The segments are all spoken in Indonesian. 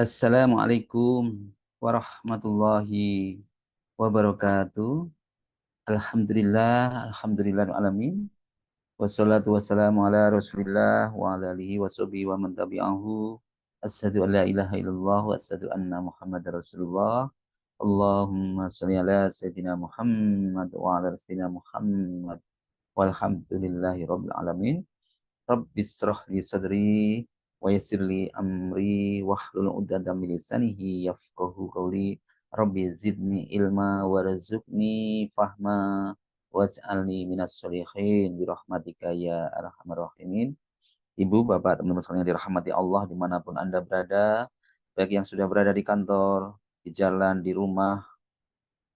Assalamualaikum warahmatullahi wabarakatuh. Alhamdulillah alamin. Wassalatu wassalamu ala Rasulillah wa ala alihi wa sahbihi wa man tabi'ahu. Asyhadu an la ilaha illallah wa asyhadu anna Muhammadar Rasulullah. Allahumma shalli ala sayyidina Muhammad wa ala sayyidina Muhammad. Walhamdulillahi rabbil alamin. Rabbishrah li sadri wa yassir li amri wahlul 'uqdatam min lisanihi yafqahu qawli. Rabbi zidni ilma warzuqni fahma waj'alni minas sholihin bi rahmatika ya arhamar rahimin. Ibu, Bapak, teman-teman sekalian yang dirahmati Allah dimanapun Anda berada, baik yang sudah berada di kantor, di jalan, di rumah,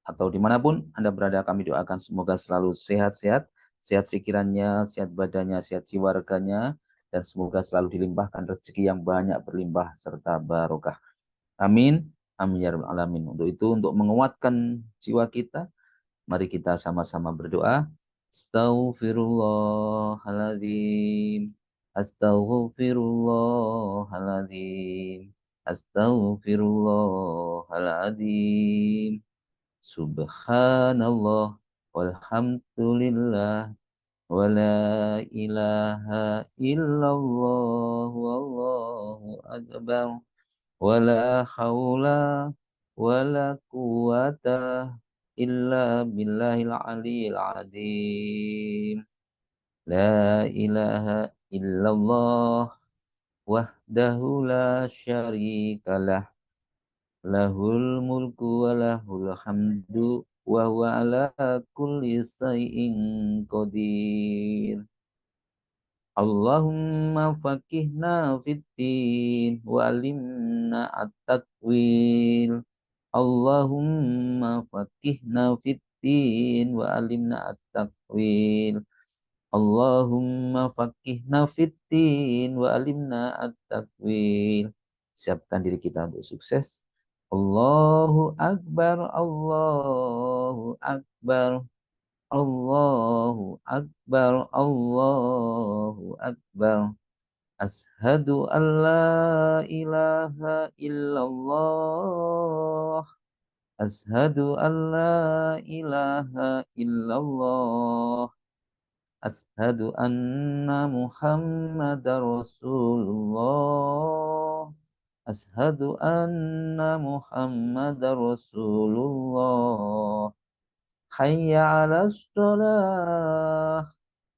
atau dimanapun Anda berada, kami doakan semoga selalu sehat-sehat, sehat pikirannya, sehat badannya, sehat jiwa raganya, dan semoga selalu dilimpahkan rezeki yang banyak berlimpah serta barokah. Amin. Amin ya rabbal alamin. Untuk itu, untuk menguatkan jiwa kita, mari kita sama-sama berdoa. Astaghfirullahaladzim. Astaghfirullahaladzim. Astaghfirullahaladzim. Subhanallah walhamdulillah wala ilaha illallah wallahu akbar wala haula wala quwata illa billahil aliyil azim. La ilaha illallah wahdahu la syarikalah, lahul mulku wa lahul hamdu wa huwa ala kulli syai'in qadir. Allahumma faqihna fiddin wa alimna at-takwil. Allahumma faqihna fiddin wa alimna at-takwil. Allahumma faqihna fiddin wa alimna at-takwil. Siapkan diri kita untuk sukses. Allahu Akbar, Allahu Akbar, Allahu Akbar, Allahu Akbar. Ashadu an la ilaha illallah. Ashadu an la ilaha illallah. Ashadu anna Muhammadar Rasulullah. Ashadu anna Muhammadar Rasulullah. Hayya 'alas shalah.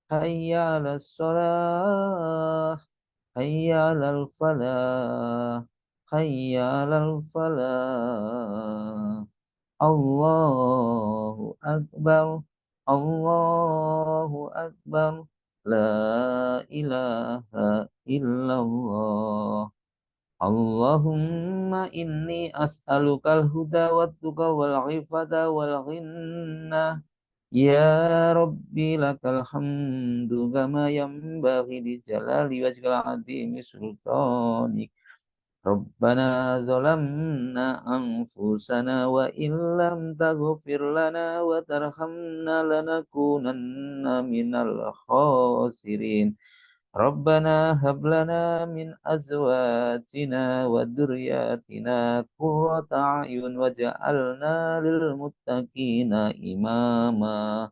Hayya 'alas shalah. Hayya 'alal falah. Hayya 'alal falah. Allahu Akbar, Allahu Akbar, La ilaha illallah. Allahumma inni as'alukal huda wa tuqa wal ifada wal ghinna. Ya Rabbi lakal hamdu kama yanbaghi li jalali wajhikal azimi sultanik. Rabbana zalamna anfusana wa illam taghfir lana wa tarhamna lanakunanna minal khasirin. Rabbana hab lana min azwajina wa dzurriyyatina qurrata a'yun waj'alna lil muttaqina imama.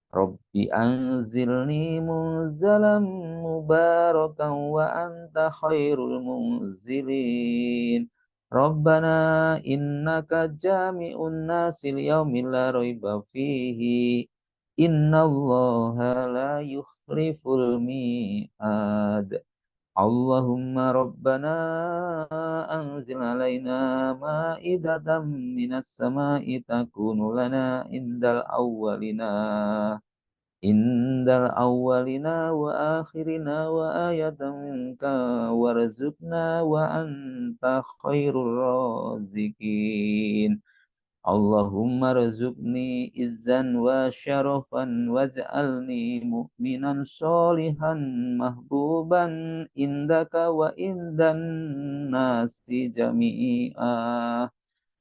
Rabbi anzilni munzalan mubarakan wa anta khairul munzilin. Rabbana innaka jami'un nasi liyaumin la raiba fihi. Innallaha la yukhliful mi'ad. Allahumma rabbana anzil alaina ma'idatan minas sama'i takunu lana indal awwalina wa akhirina wa ayatan minka warzuqna wa anta khairur razikin. Allahumma rzuqni izzan wa syarafan waj'alni mu'minan sholihan mahbuban indaka wa indan nasi jami'a.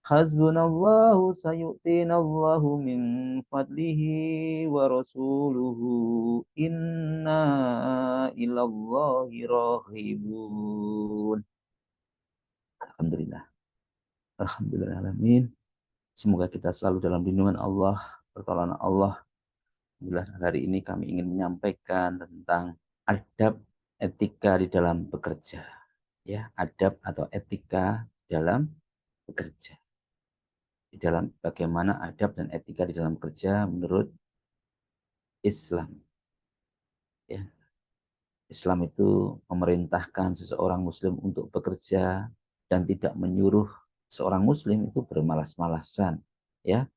Hasbunallahu sayu'tinallahu min fadlihi wa rasuluhu inna ilallahi rahibun. Alhamdulillah. Alhamdulillah. Semoga kita selalu dalam lindungan Allah, pertolongan Allah. Alhamdulillah, hari ini kami ingin menyampaikan tentang adab etika di dalam bekerja. Ya, adab atau etika dalam bekerja. Di dalam bagaimana adab dan etika di dalam bekerja menurut Islam. Ya, Islam itu memerintahkan seseorang muslim untuk bekerja dan tidak menyuruh seorang muslim itu bermalas-malasan. Ya,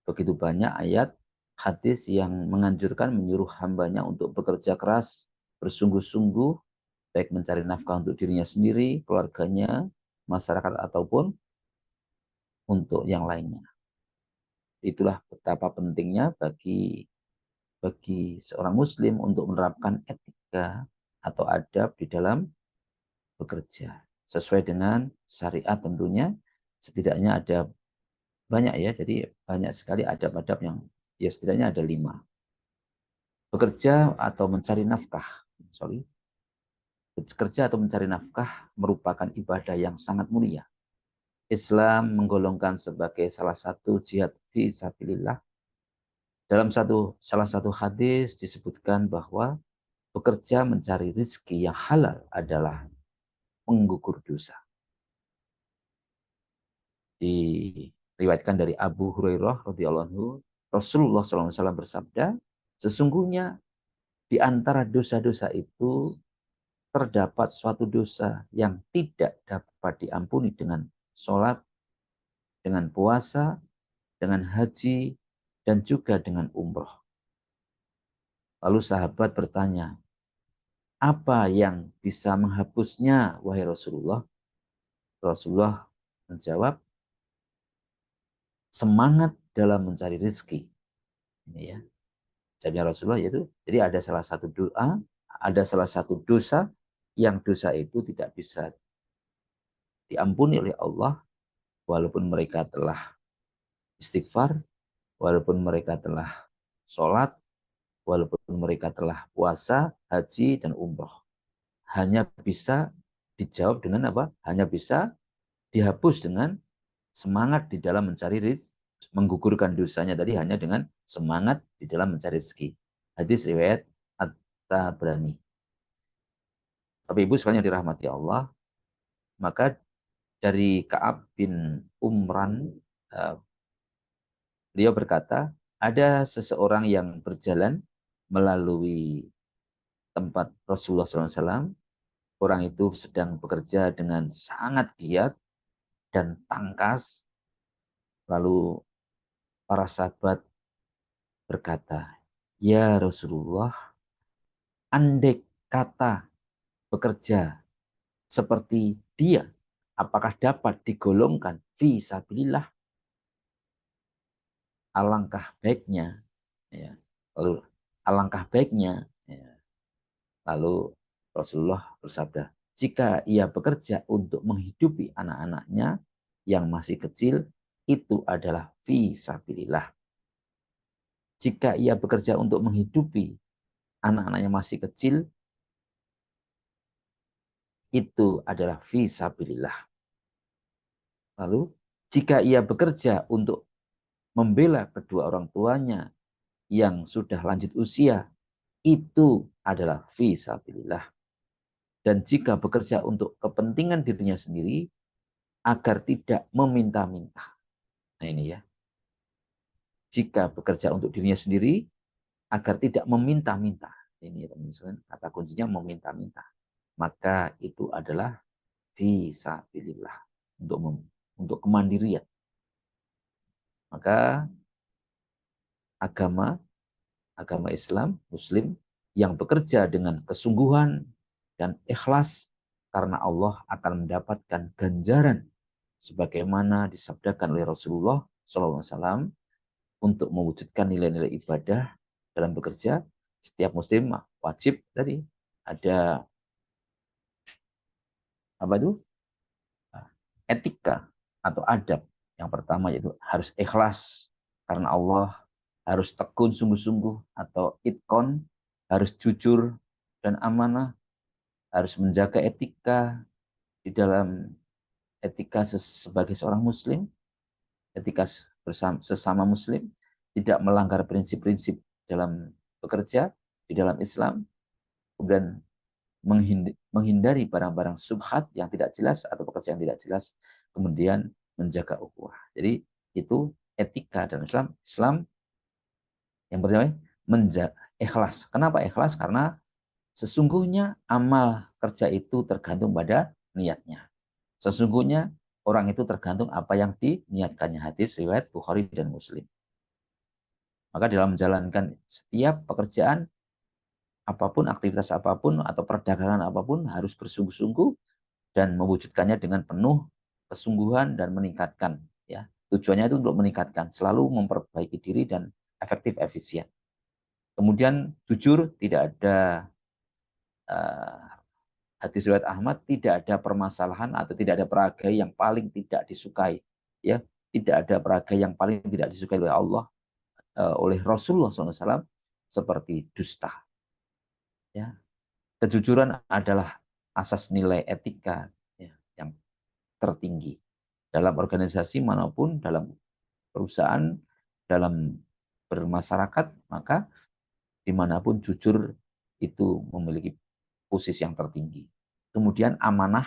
begitu banyak ayat hadis yang menganjurkan menyuruh hambanya untuk bekerja keras, bersungguh-sungguh, baik mencari nafkah untuk dirinya sendiri, keluarganya, masyarakat, ataupun untuk yang lainnya. Itulah betapa pentingnya bagi seorang muslim untuk menerapkan etika atau adab di dalam bekerja. Sesuai dengan syariat tentunya, setidaknya ada banyak ya, jadi banyak sekali adab-adab yang ya setidaknya ada 5. Bekerja atau mencari nafkah, bekerja atau mencari nafkah merupakan ibadah yang sangat mulia. Islam menggolongkan sebagai salah satu jihad fi sabilillah. Dalam salah satu hadis disebutkan bahwa bekerja mencari rizki yang halal adalah menggugur dosa. Diriwayatkan dari Abu Hurairah radhiyallahu anhu, Rasulullah SAW bersabda, sesungguhnya di antara dosa-dosa itu terdapat suatu dosa yang tidak dapat diampuni dengan sholat, dengan puasa, dengan haji, dan juga dengan umroh. Lalu sahabat bertanya, apa yang bisa menghapusnya, wahai Rasulullah? Rasulullah menjawab, semangat dalam mencari rezeki. Ini ya, jawabnya Rasulullah yaitu, jadi ada salah satu doa, ada salah satu dosa yang dosa itu tidak bisa diampuni oleh Allah walaupun mereka telah istighfar, walaupun mereka telah sholat, walaupun mereka telah puasa, haji, dan umroh. Hanya bisa dijawab dengan apa? Hanya bisa dihapus dengan semangat di dalam mencari rizki, menggugurkan dosanya tadi hanya dengan semangat di dalam mencari rezeki. Hadis riwayat At-Tabrani. Bapak Ibu sekalian yang dirahmati Allah, maka dari Ka'ab bin Umran, beliau berkata, ada seseorang yang berjalan melalui tempat Rasulullah SAW. Orang itu sedang bekerja dengan sangat giat dan tangkas. Lalu para sahabat berkata, ya Rasulullah, andai kata bekerja seperti dia, apakah dapat digolongkan fi sabilillah? Alangkah baiknya, ya. Lalu alangkah baiknya, ya. Lalu Rasulullah bersabda, jika ia bekerja untuk menghidupi anak-anaknya yang masih kecil, itu adalah fi sabilillah. Jika ia bekerja untuk menghidupi anak-anaknya masih kecil, itu adalah fi sabilillah. Lalu, jika ia bekerja untuk membela kedua orang tuanya yang sudah lanjut usia, itu adalah fi sabilillah. Dan jika bekerja untuk kepentingan dirinya sendiri, agar tidak meminta-minta. Nah ini ya. Jika bekerja untuk dirinya sendiri, agar tidak meminta-minta. Ini teman-teman, kata kuncinya meminta-minta. Maka itu adalah fisabilillah. Untuk kemandirian. Maka agama Islam, Muslim, yang bekerja dengan kesungguhan dan ikhlas, karena Allah akan mendapatkan ganjaran sebagaimana disabdakan oleh Rasulullah SAW untuk mewujudkan nilai-nilai ibadah dalam bekerja. Setiap muslim wajib tadi ada apa itu etika atau adab. Yang pertama yaitu harus ikhlas karena Allah, harus tekun sungguh-sungguh atau itkon, harus jujur dan amanah, harus menjaga etika di dalam etika sebagai seorang muslim, etika sesama muslim, tidak melanggar prinsip-prinsip dalam bekerja di dalam Islam, kemudian menghindari barang-barang subhat yang tidak jelas atau pekerjaan yang tidak jelas, kemudian menjaga ukhuwah. Jadi itu etika dalam Islam. Islam yang pertama ikhlas. Kenapa ikhlas? Karena sesungguhnya amal kerja itu tergantung pada niatnya. Sesungguhnya orang itu tergantung apa yang diniatkannya. Hadis riwayat Bukhari dan Muslim. Maka dalam menjalankan setiap pekerjaan, apapun, aktivitas apapun, atau perdagangan apapun, harus bersungguh-sungguh dan mewujudkannya dengan penuh kesungguhan dan meningkatkan. Ya, tujuannya itu untuk meningkatkan, selalu memperbaiki diri dan efektif efisien. Kemudian jujur, tidak ada hadis riwayat Ahmad, tidak ada permasalahan atau tidak ada peragai yang paling tidak disukai. Ya, tidak ada peragai yang paling tidak disukai oleh Allah, oleh Rasulullah SAW, seperti dusta. Ya, kejujuran adalah asas nilai etika, ya, yang tertinggi dalam organisasi manapun, dalam perusahaan, dalam bermasyarakat, maka dimanapun jujur itu memiliki posisi yang tertinggi. Kemudian amanah,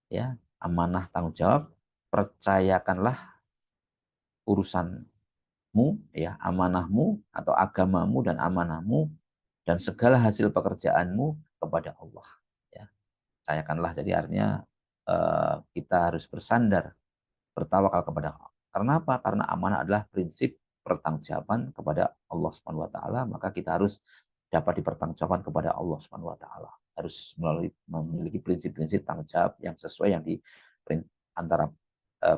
ya, amanah tanggung jawab, percayakanlah urusanmu, ya, amanahmu atau agamamu dan amanahmu dan segala hasil pekerjaanmu kepada Allah. Ya, percayakanlah, jadi artinya kita harus bersandar, bertawakal kepada Allah. Karena apa? Karena amanah adalah prinsip pertanggungjawaban kepada Allah Subhanahu wa taala, maka kita harus dapat dipertanggungjawabkan kepada Allah Subhanahu wa taala. Harus memiliki prinsip-prinsip tanggung jawab yang sesuai yang di antara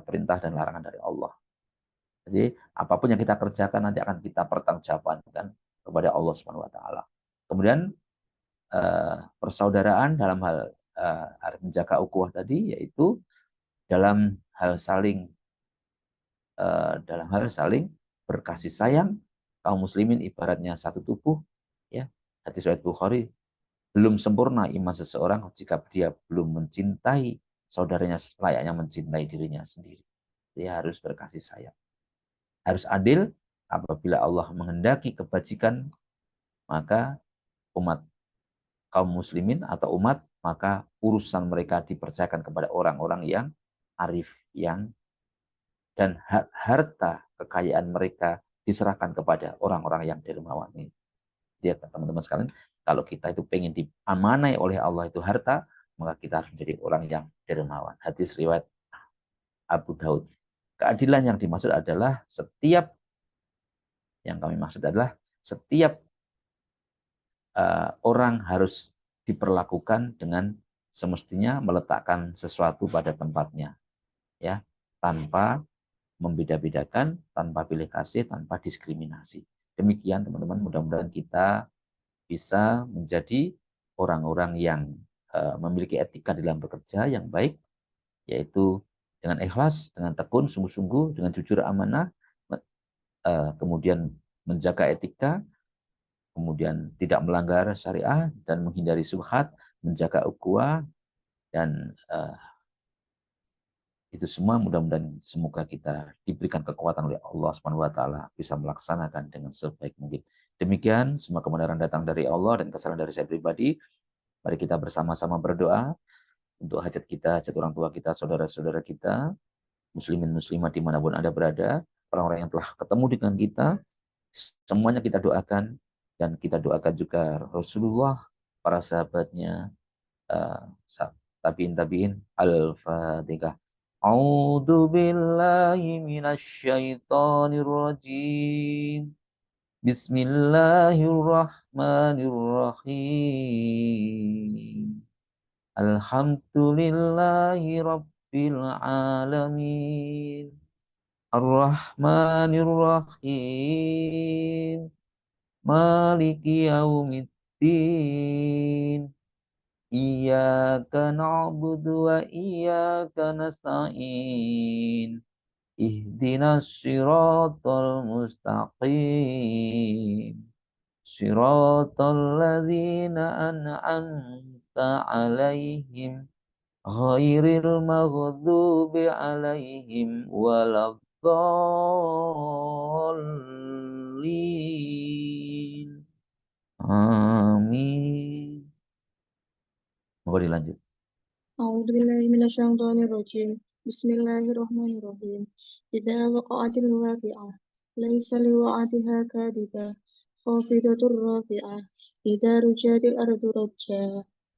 perintah dan larangan dari Allah. Jadi apapun yang kita kerjakan nanti akan kita pertanggungjawabkan kepada Allah Subhanahu wa taala. Kemudian persaudaraan dalam hal menjaga ukhuwah tadi, yaitu dalam hal saling berkasih sayang. Kaum muslimin ibaratnya satu tubuh, ya. Hadis riwayat Bukhari, belum sempurna iman seseorang jika dia belum mencintai saudaranya layaknya mencintai dirinya sendiri. Dia harus berkasih sayang, harus adil. Apabila Allah menghendaki kebajikan, maka umat kaum muslimin atau umat, maka urusan mereka dipercayakan kepada orang-orang yang arif, yang dan harta kekayaan mereka diserahkan kepada orang-orang yang dermawan. Ini dia, teman-teman sekalian, kalau kita itu pengen diamanai oleh Allah itu harta, maka kita harus menjadi orang yang dermawan. Hadis riwayat Abu Daud. Keadilan yang dimaksud adalah setiap orang harus diperlakukan dengan semestinya, meletakkan sesuatu pada tempatnya, ya, tanpa membeda-bedakan, tanpa pilih kasih, tanpa diskriminasi. Demikian teman-teman, mudah-mudahan kita bisa menjadi orang-orang yang memiliki etika dalam bekerja yang baik, yaitu dengan ikhlas, dengan tekun, sungguh-sungguh, dengan jujur, amanah, kemudian menjaga etika, kemudian tidak melanggar syariah dan menghindari subhat, menjaga ukhuwah, dan itu semua mudah-mudahan semoga kita diberikan kekuatan oleh Allah Subhanahu wa taala bisa melaksanakan dengan sebaik mungkin. Demikian, semua kebenaran datang dari Allah dan kesalahan dari saya pribadi. Mari kita bersama-sama berdoa untuk hajat kita, hajat orang tua kita, saudara-saudara kita, muslimin muslimat dimanapun Anda berada, orang-orang yang telah ketemu dengan kita, semuanya kita doakan, dan kita doakan juga Rasulullah, para sahabatnya, tabiin, al-fatihah. A'udzu billahi minasyaitonir rajim. Bismillahirrahmanirrahim. Alhamdulillahi rabbil alamin. Ar-Rahmanir-Rahim. Maliki yaumiddin. Iyyaka na'budu wa iyyaka nasta'in. Ihdinas siratal mustaqim. Siratal ladzina an'amta alaihim ghairil maghdubi alaihim waladdallin. Amin. Mau dilanjut. أعوذ بالله من الشيطان الرجيم بسم الله الرحمن الرحيم إذا وقعت الواقعة ليس لوقعتها كاذبة خافضة رافعة إذا رجت الأرض رجا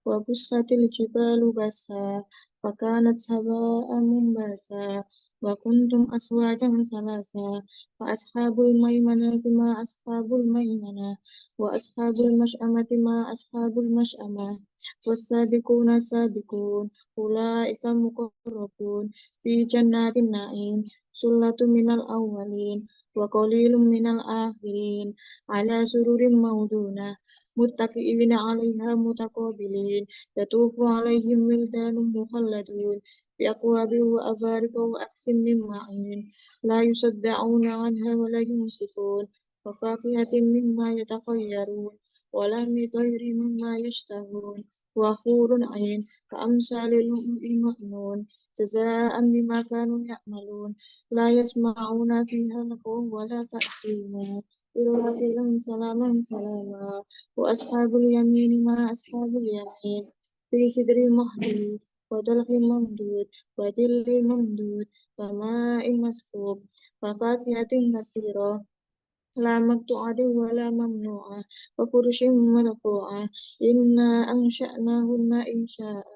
وبست الجبال بسا فكانت هباء منبثا وكنتم أزواجا ثلاثا فأصحاب الميمنة ما أصحاب الميمنة وأصحاب المشأمة ما أصحاب المشأمة والسابقون السابقون أولئك المقربون في جنات النعيم ثلة من الأولين وقليل من الآخرين على سرر موضونة متكئين عليها متقابلين يطوف عليهم ولدان مخلدون بأكواب وأبارك وأكس من معين لا يصدعون عنها ولا ينصفون وفاكهة مما يتخيرون ولحم طير مما يشتهون وحور عين كأمثال اللؤلؤ المكنون جزاء بما كانوا يعملون لا يسمعون فيها لغوا ولا تأثيما إلا قيلا سلاما سلاما وأصحاب اليمين ما أصحاب اليمين في سدر مخضود وطلح ممدود وظل ممدود وماء مسكوب وفاكهة كثيرة لا مقطوعة ولا ممنوعة وفرش مرفوعة إنا أنشأناهن إنشاء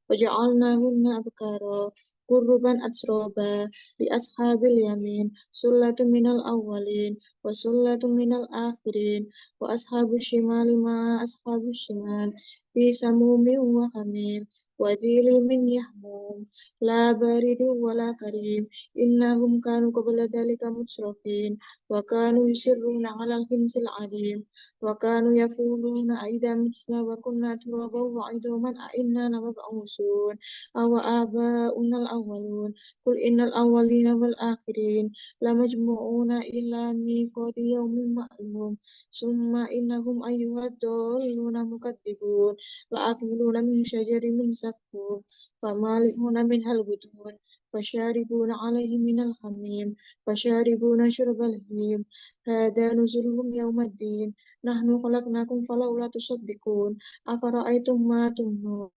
وجعلناهن أبكارا قربا أترابا لأصحاب اليمين سلة من الأولين وسلة من الآخرين وأصحاب الشمال ما أصحاب الشمال في سموم وحميم وذيل من يحموم لا بارد ولا كريم إنهم كانوا قبل ذلك مترفين وكانوا يصرون على الحنث العظيم وكانوا يقولون أئذا متنا وكنا ترابا وعظاما أئنا لمبعوثون أو آباؤنا الأولون قل إن الأولين والآخرين لمجموعون إلى ميقات يوم معلوم ثم إنهم أيها الضالون مكذبون لآكلون من شجر من زقوم فمالئون منها البطون فشاربون عليه من الحميم فشاربون شرب الهيم هذا نزلهم يوم الدين نحن خلقناكم فلولا تصدقون أفرأيتم ما تمنون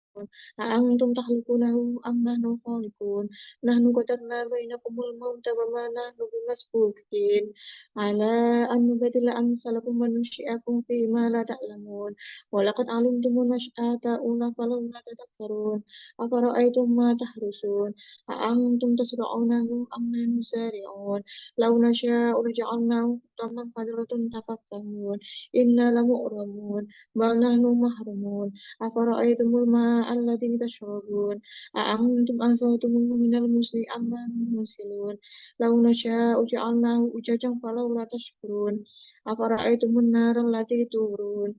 أأنتم تخلقونه أم نحن الخالقون نحن قدرنا بينكم الموت وما نحن بمسبوقين على أن نبدل أمثالكم وننشئكم فيما لا تعلمون ولقد علمتم النشأة الأولى فلولا تذكرون أفرأيتم ما تحرثون أأنتم تزرعونه أم نحن الزارعون لو نشاء لجعلناه حطاما خضرة تفكهون إنا لمغرمون بل نحن محرومون أفرأيتم الماء الذي تشربون أأنتم أنزلتموه من المزن أم نحن المنزلون لو نشاء جعلناه أجاجا فلولا تشكرون أفرأيتم النار التي تورون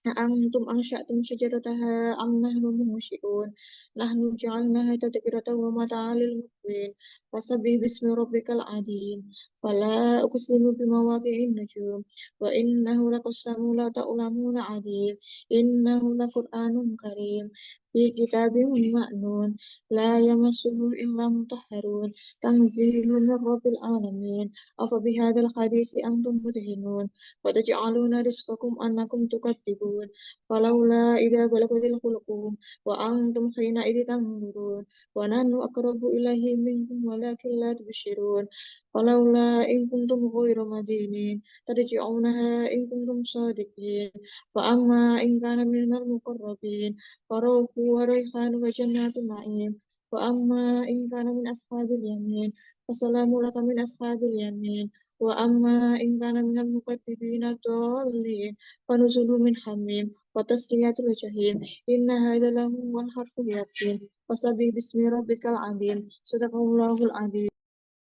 أأنتم أنشأتم شجرتها أم نحن المنشئون نحن جعلناها تذكرة ومتاعا للمقوين فسبح باسم ربك العظيم فلا أقسم بمواقع النجوم وإنه لقسم لا تعلمون عظيم إنه لقرآن كريم في كتاب مكنون لا يمسه إلا مطهرون تنزيل من رب العالمين أفبهذا الحديث أنتم مدهنون وتجعلون رزقكم أنكم تكذبون فلولا إذا بلغت الحلقوم وأنتم حينئذ تنظرون ونحن أقرب إليه منكم ولكن لا تبصرون فلولا إن كنتم غير مدينين ترجعونها إن كنتم صادقين فأما إن كان من المقربين فروح وريحان وجنات نعيم وأما إن كان من أصحاب اليمين فسلام لك من أصحاب اليمين وأما إن كان من المكذبين الضالين فنزل من حميم وتصلية الجحيم إن هذا لهو الحرف اليقين فسبح باسم ربك العظيم صدق الله العظيم